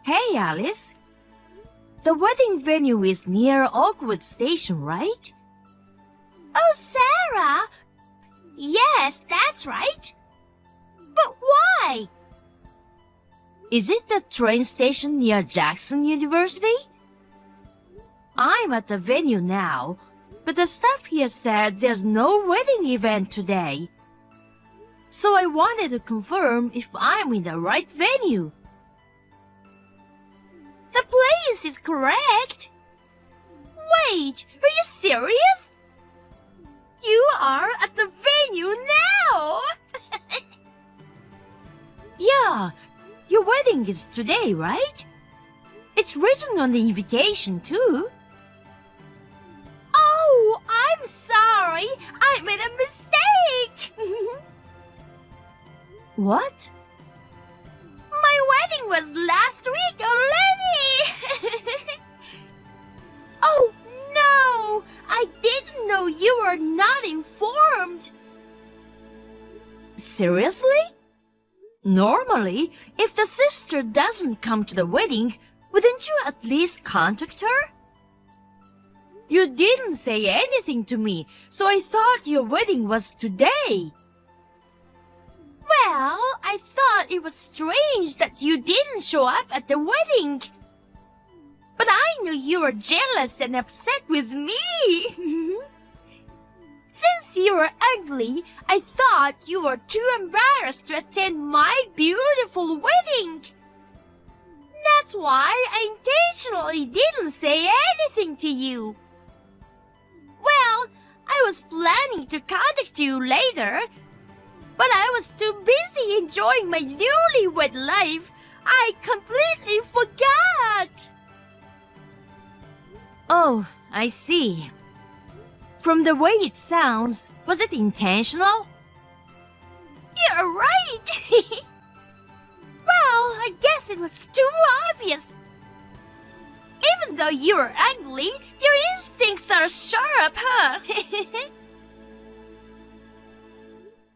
Hey, Alice. The wedding venue is near Oakwood Station, right? Oh, Sarah! Yes, that's right. But why? Is it the train station near Jackson University? I'm at the venue now, but the staff here said there's no wedding event today. So I wanted to confirm if I'm in the right venue. The place is correct. Wait, are you serious? You are at the venue now! Yeah, your wedding is today, right? It's written on the invitation, too. Oh, I'm sorry. I made a mistake. What? My wedding was last week already. Oh, no. I didn't know you were not informed. Seriously? Normally, if the sister doesn't come to the wedding, wouldn't you at least contact her? You didn't say anything to me, so I thought your wedding was today. Well, I thought it was strange that you didn't show up at the wedding. But I knew you were jealous and upset with me. Since you were ugly, I thought you were too embarrassed to attend my beautiful wedding. That's why I intentionally didn't say anything to you. Well, I was planning to contact you later, but I was too busy enjoying my newlywed life. I completely forgot. Oh, I see. From the way it sounds, was it intentional? You're right. Well, I guess it was too obvious. Even though you're ugly, your instincts are sharp, huh?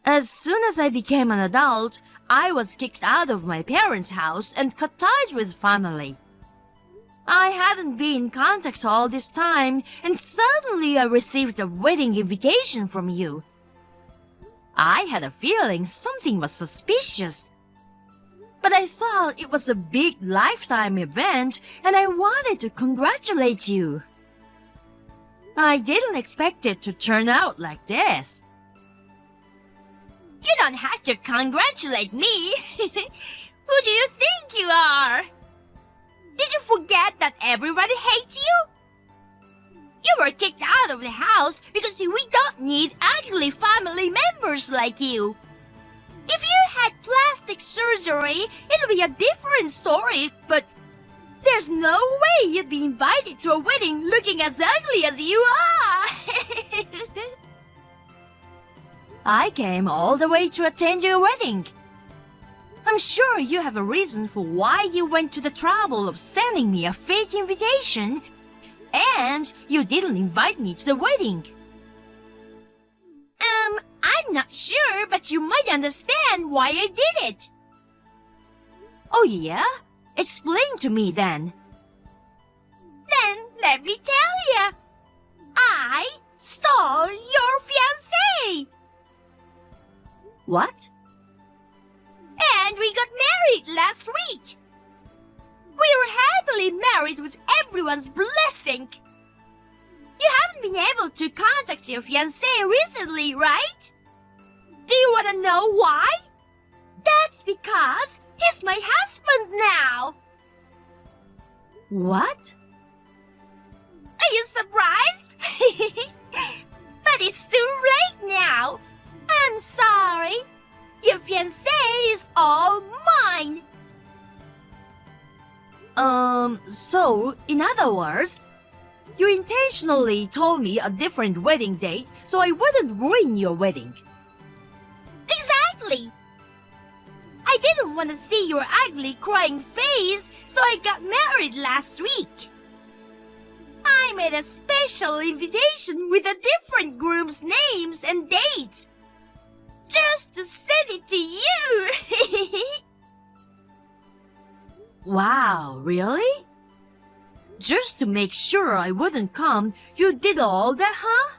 As soon as I became an adult, I was kicked out of my parents' house and cut ties with family. I hadn't been in contact all this time, and suddenly I received a wedding invitation from you. I had a feeling something was suspicious. But I thought it was a big lifetime event, and I wanted to congratulate you. I didn't expect it to turn out like this. You don't have to congratulate me. Who do you think you are? Did you forget that everybody hates you? You were kicked out of the house because we don't need ugly family members like you. If you had plastic surgery, it'll be a different story, but there's no way you'd be invited to a wedding looking as ugly as you are. I came all the way to attend your wedding. I'm sure you have a reason for why you went to the trouble of sending me a fake invitation, and you didn't invite me to the wedding. I'm not sure, but you might understand why I did it. Oh yeah? Explain to me then. Then let me tell you. I stole your fiancé. What? And we got married last week. We were happily married with everyone's blessing. You haven't been able to contact your fiancé recently, right? Do you want to know why? That's because he's my husband now. What? Are you surprised? But it's too late now. I'm sorry. Your fiancé is all mine. So, in other words, you intentionally told me a different wedding date so I wouldn't ruin your wedding. Exactly. I didn't want to see your ugly crying face, so I got married last week. I made a special invitation with the different groups' names and dates, just to send it to you. Wow, really? Just to make sure I wouldn't come, you did all that, huh?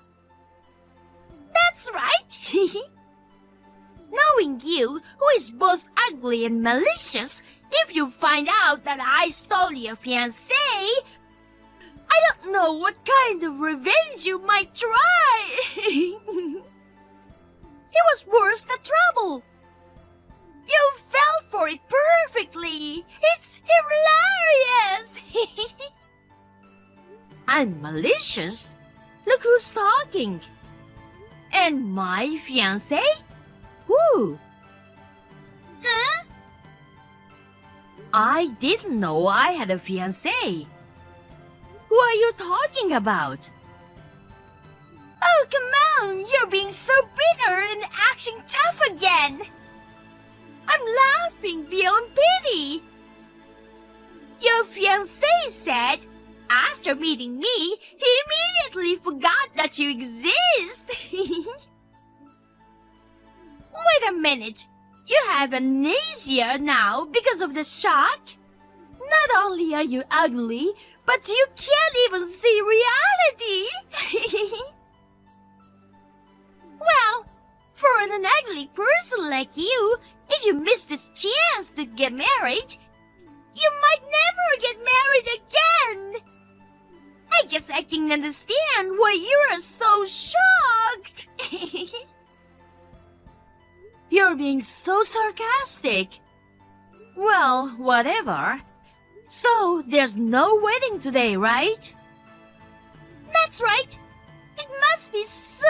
That's right. Knowing you, who is both ugly and malicious, if you find out that I stole your fiancé, I don't know what kind of revenge you might try. It was worth the trouble. You fell for it perfectly. It's hilarious. I'm malicious? Look who's talking. And my fiancé? Who? Huh? I didn't know I had a fiancé. Who are you talking about? Oh, come on. You're being so bitter and acting tough again. I'm laughing beyond pity. Your fiancé said, after meeting me, he immediately forgot that you exist. Wait a minute. You have amnesia now because of the shock? Not only are you ugly, but you can't even see reality. Well, for an ugly person like you, if you miss this chance to get married, you might never get married again. I guess I can understand why you are so shocked. You're being so sarcastic. Well, whatever. So, there's no wedding today, right? That's right. It must be so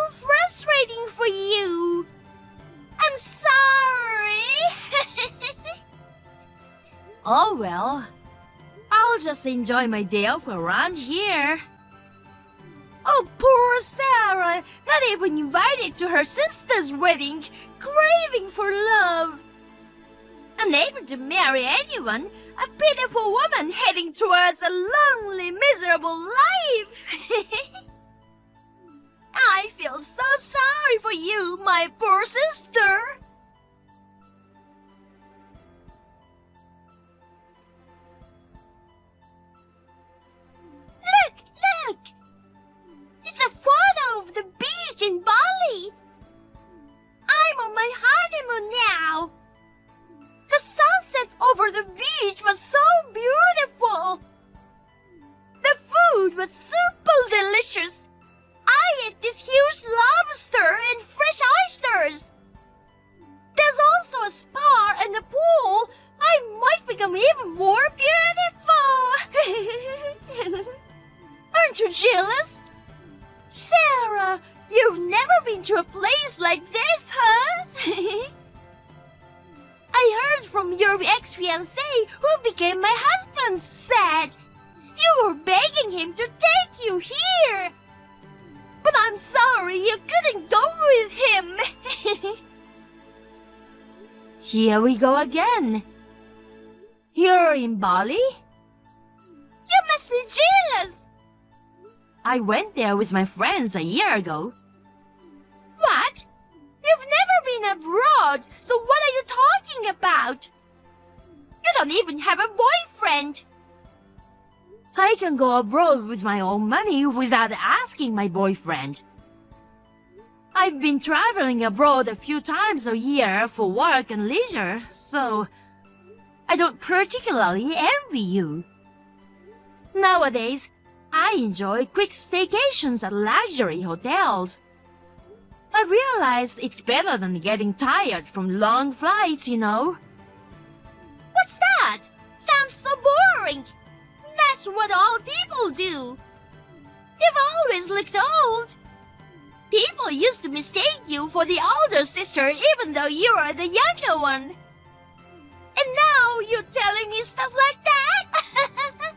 frustrating for you. I'm sorry. Oh well. I'll just enjoy my day off around here. Oh, poor Sarah. Not even invited to her sister's wedding. Craving for love. Unable to marry anyone. A pitiful woman heading towards a lonely, miserable life. I feel so sorry for you, my poor sister. Look! It's a photo of the beach in Bali. I'm on my honeymoon now. The sunset over the beach was so beautiful. The food was super delicious. I ate this huge lobster and fresh oysters. There's also a spa and a pool. I might become even more beautiful. Aren't you jealous? Sarah, you've never been to a place like this, huh? I heard from your ex-fiancé, who became my husband, said you were begging him to take you here. But I'm sorry you couldn't go with him. Here we go again. You're in Bali? You must be jealous. I went there with my friends a year ago. What? You've never been abroad, so what are you talking about? You don't even have a boyfriend. I can go abroad with my own money without asking my boyfriend. I've been traveling abroad a few times a year for work and leisure, so I don't particularly envy you. Nowadays, I enjoy quick staycations at luxury hotels. I've realized it's better than getting tired from long flights, you know. What's that? Sounds so boring. That's what all people do. You've always looked old. People used to mistake you for the older sister even though you are the younger one. And now you're telling me stuff like that?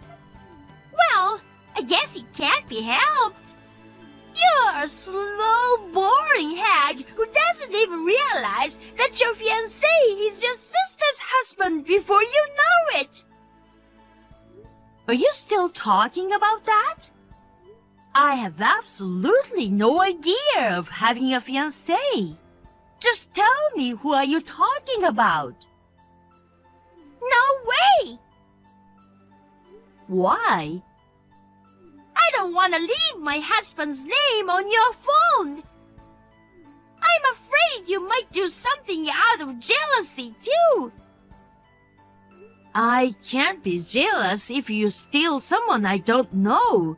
Well, I guess it can't be helped. You're a slow, boring hag who doesn't even realize that your fiancé is your sister's husband before you know it. Are you still talking about that? I have absolutely no idea of having a fiancé. Just tell me, who are you talking about? No Why? I don't want to leave my husband's name on your phone. I'm afraid you might do something out of jealousy, too. I can't be jealous if you steal someone I don't know.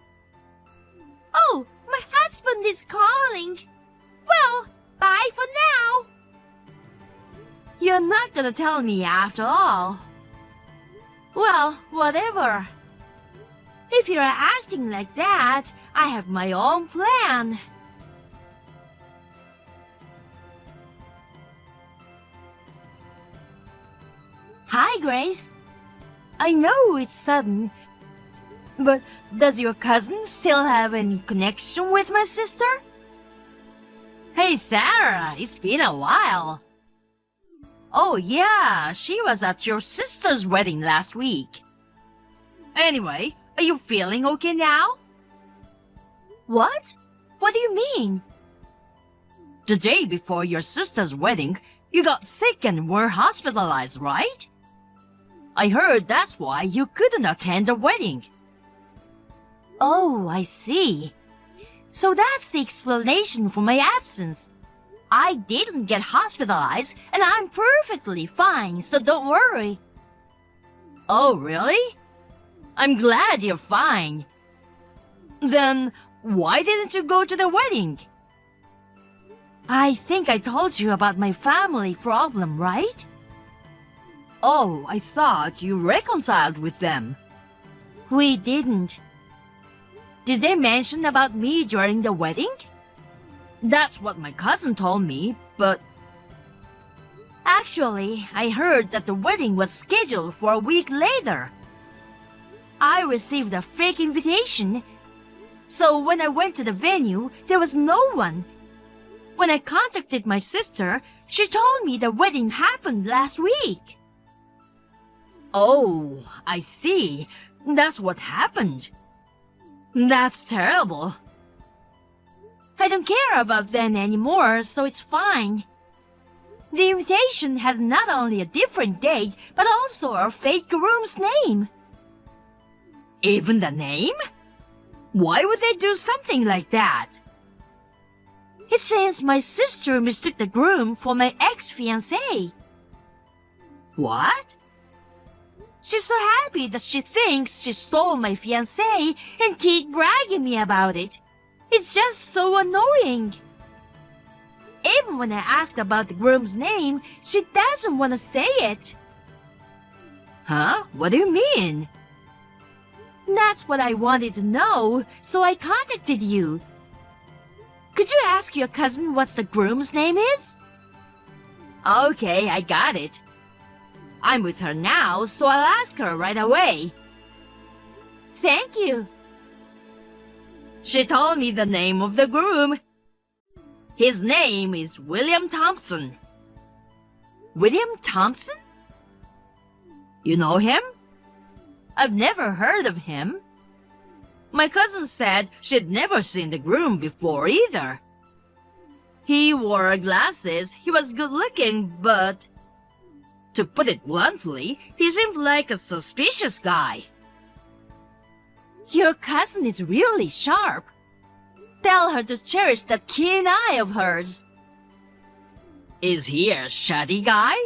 Oh, my husband is calling. Well, bye for now. You're not gonna tell me after all. Well, whatever. If you're acting like that, I have my own plan. Hi, Grace. I know it's sudden, but does your cousin still have any connection with my sister? Hey, Sarah, it's been a while. Oh, yeah, she was at your sister's wedding last week. Anyway, are you feeling okay now? What? What do you mean? The day before your sister's wedding, you got sick and were hospitalized, right? I heard that's why you couldn't attend the wedding. Oh, I see. So that's the explanation for my absence. I didn't get hospitalized and I'm perfectly fine, so don't worry. Oh, really? I'm glad you're fine. Then why didn't you go to the wedding? I think I told you about my family problem, right? Oh, I thought you reconciled with them. We didn't. Did they mention about me during the wedding? That's what my cousin told me, but... Actually, I heard that the wedding was scheduled for a week later. I received a fake invitation, so when I went to the venue, there was no one. When I contacted my sister, she told me the wedding happened last week. Oh, I see. That's what happened. That's terrible. I don't care about them anymore, so it's fine. The invitation had not only a different date, but also a fake groom's name. Even the name? Why would they do something like that? It seems my sister mistook the groom for my ex-fiancé. What? She's so happy that she thinks she stole my fiancé and keep bragging me about it. It's just so annoying. Even when I asked about the groom's name, she doesn't want to say it. Huh? What do you mean? That's what I wanted to know, so I contacted you. Could you ask your cousin what the groom's name is? Okay, I got it. I'm with her now, so I'll ask her right away. Thank you. She told me the name of the groom. His name is William Thompson. William Thompson? You know him? I've never heard of him. My cousin said she'd never seen the groom before either. He wore glasses, he was good-looking, but... to put it bluntly, he seemed like a suspicious guy. Your cousin is really sharp. Tell her to cherish that keen eye of hers. Is he a shady guy?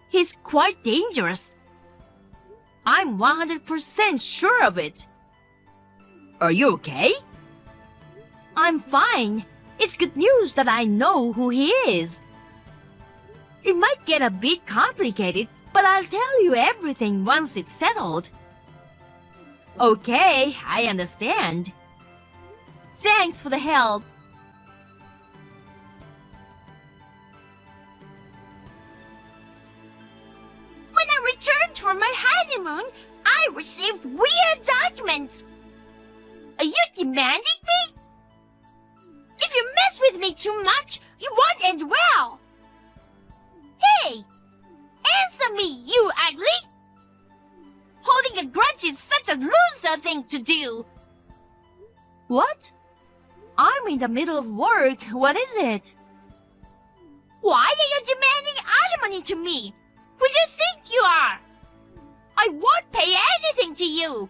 He's quite dangerous. I'm 100% sure of it. Are you okay? I'm fine. It's good news that I know who he is. It might get a bit complicated, but I'll tell you everything once it's settled. Okay, I understand. Thanks for the help. When I returned from my honeymoon, I received weird documents. Are you demanding me? If you mess with me too much, you won't end well. Hey! Answer me, you ugly! Holding a grudge is such a loser thing to do. What? I'm in the middle of work. What is it? Why are you demanding alimony to me? Who do you think you are? I won't pay anything to to you.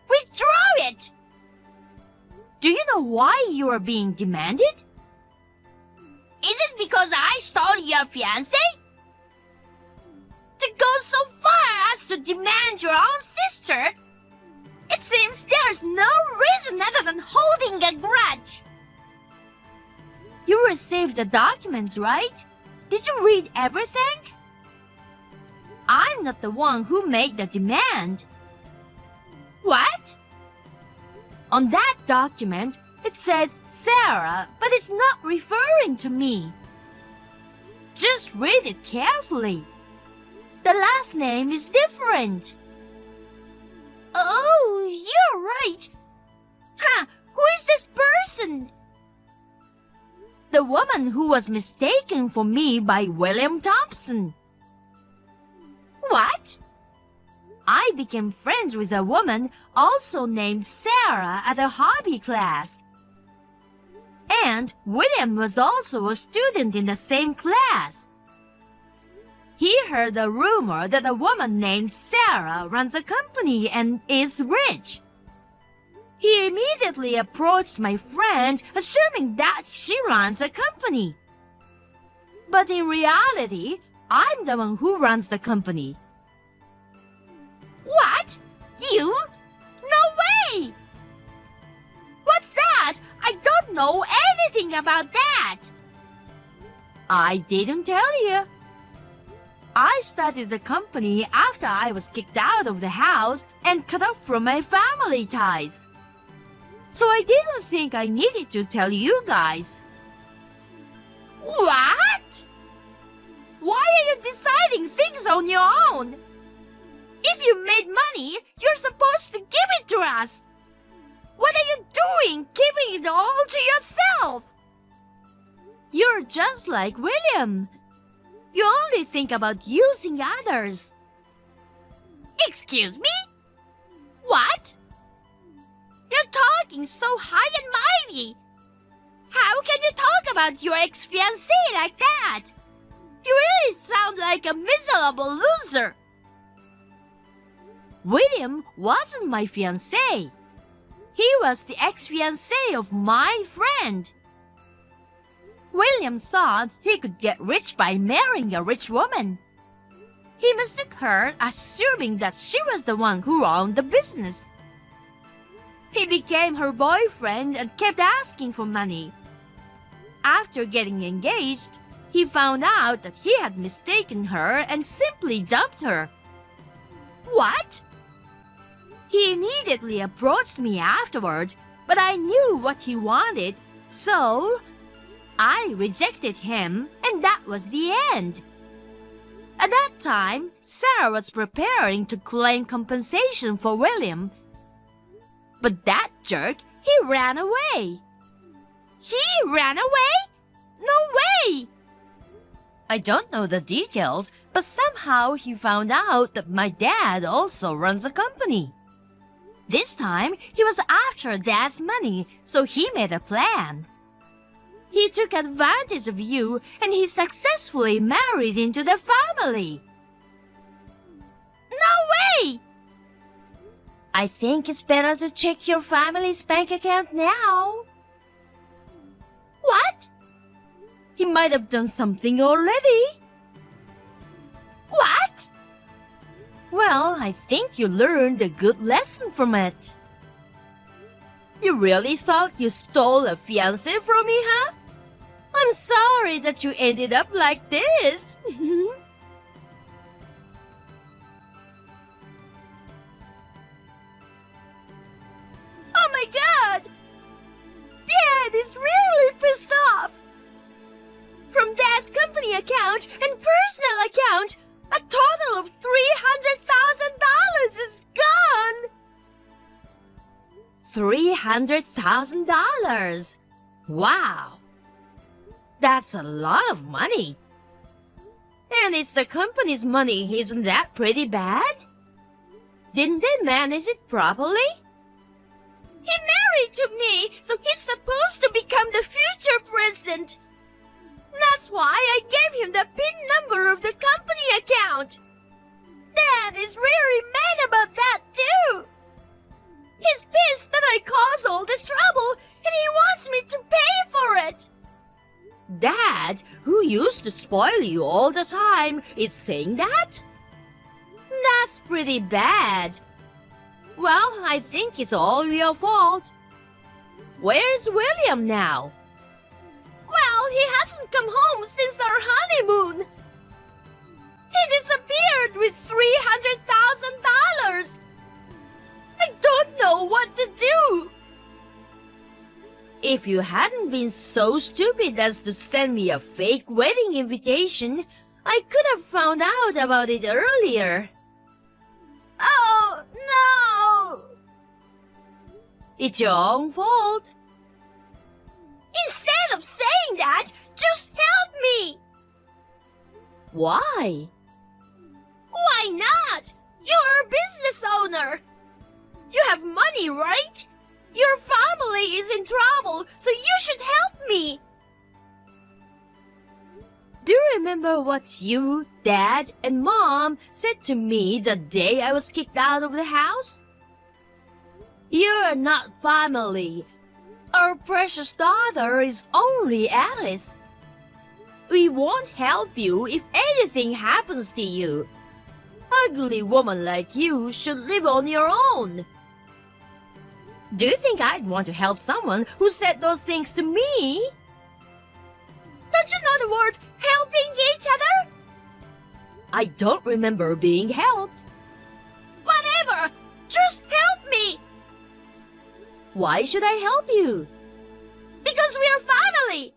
Withdraw it! Do you know why you are being demanded? Is it because I stole your fiancé? To go so far as to demand your own sister? It seems there's no reason other than holding a grudge. You received the documents, right? Did you read everything? I'm not the one who made the demand. What? On that document, it says Sarah, but it's not referring to me. Just read it carefully. The last name is different. Oh, you're right. Huh, who is this person? The woman who was mistaken for me by William Thompson. What? I became friends with a woman also named Sarah at a hobby class. And William was also a student in the same class. He heard a rumor that a woman named Sarah runs a company and is rich. He immediately approached my friend, assuming that she runs a company. But in reality, I'm the one who runs the company. What? You? No way! What's that? I don't know anything about that. I didn't tell you. I started the company after I was kicked out of the house and cut off from my family ties. So I didn't think I needed to tell you guys. What? Why are you deciding things on your own? If you made money, you're supposed to give it to us. What are you doing, keeping it all to yourself? You're just like William. You only think about using others. Excuse me? What? You're talking so high and mighty. How can you talk about your ex-fiancé like that? You really sound like a miserable loser. William wasn't my fiancé. He was the ex-fiancé of my friend. William thought he could get rich by marrying a rich woman. He mistook her, assuming that she was the one who owned the business. He became her boyfriend and kept asking for money. After getting engaged, he found out that he had mistaken her and simply dumped her. What? He immediately approached me afterward, but I knew what he wanted, so I rejected him, and that was the end. At that time, Sarah was preparing to claim compensation for William. But that jerk, he ran away. He ran away? No way! I don't know the details, but somehow he found out that my dad also runs a company. This time, he was after Dad's money, so he made a plan. He took advantage of you, and he successfully married into the family. No way! I think it's better to check your family's bank account now. What? He might have done something already. What? Well, I think you learned a good lesson from it. You really thought you stole a fiancé from me, huh? I'm sorry that you ended up like this. Oh my God! Dad is really pissed off! From Dad's company account and personal account, a total of $300,000 is gone! $300,000. Wow. That's a lot of money. And it's the company's money, isn't that pretty bad? Didn't they manage it properly? He married to me, so he's supposed to become the future president. That's why I gave him the PIN number of the company account. Dad is really mad about that too. I caused all this trouble, and he wants me to pay for it. Dad, who used to spoil you all the time, is saying that? That's pretty bad. Well, I think it's all your fault. Where's William now? Well, he hasn't come home since our honeymoon. He disappeared with $300,000. I don't know what to do. If you hadn't been so stupid as to send me a fake wedding invitation, I could have found out about it earlier. Oh, no! It's your own fault. Instead of saying that, just help me! Why? Why not? You're a business owner. You have money, right? Your family is in trouble, so you should help me. Do you remember what you, Dad, and Mom said to me the day I was kicked out of the house? You're not family. Our precious daughter is only Alice. We won't help you if anything happens to you. Ugly woman like you should live on your own. Do you think I'd want to help someone who said those things to me? Don't you know the word helping each other? I don't remember being helped. Whatever! Just help me! Why should I help you? Because we're family!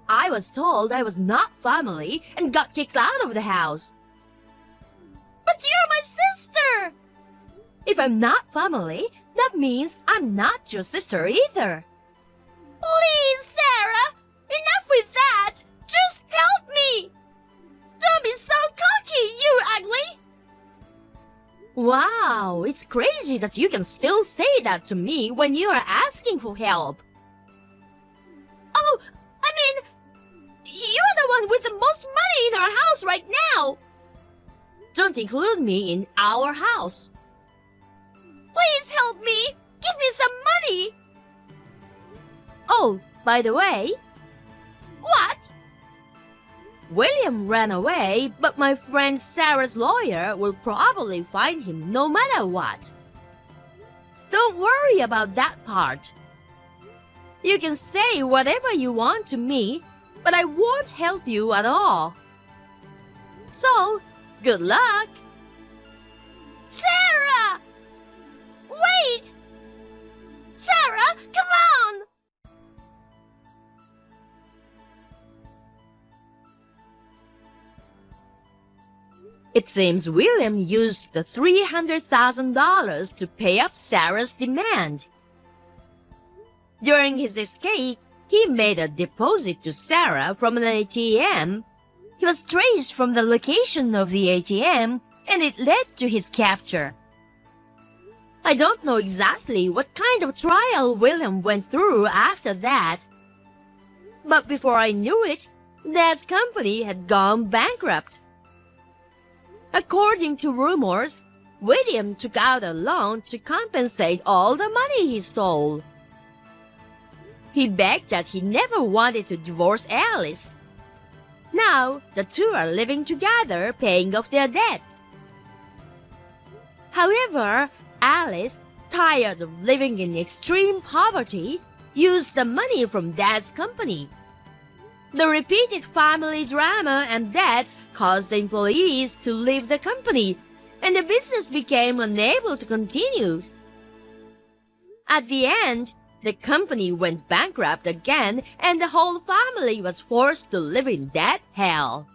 I was told I was not family and got kicked out of the house. But you're my sister! If I'm not family, that means I'm not your sister either. Please, Sarah! Enough with that! Just help me! Don't be so cocky, you ugly! Wow, it's crazy that you can still say that to me when you are asking for help. Oh, I mean, you're the one with the most money in our house right now! Don't include me in our house. Please help me! Give me some money! Oh, by the way, What? William ran away, but my friend Sarah's lawyer will probably find him no matter what. Don't worry about that part. You can say whatever you want to me, but I won't help you at all. So, good luck! Sarah! Wait! Sarah, come on! It seems William used the $300,000 to pay up Sarah's demand. During his escape, he made a deposit to Sarah from an ATM. He was traced from the location of the ATM, and it led to his capture. I don't know exactly what kind of trial William went through after that. But before I knew it, Dad's company had gone bankrupt. According to rumors, William took out a loan to compensate all the money he stole. He begged that he never wanted to divorce Alice. Now, the two are living together, paying off their debt. However, Alice, tired of living in extreme poverty, used the money from Dad's company. The repeated family drama and debt caused the employees to leave the company, and the business became unable to continue. At the end, the company went bankrupt again, and the whole family was forced to live in that hell.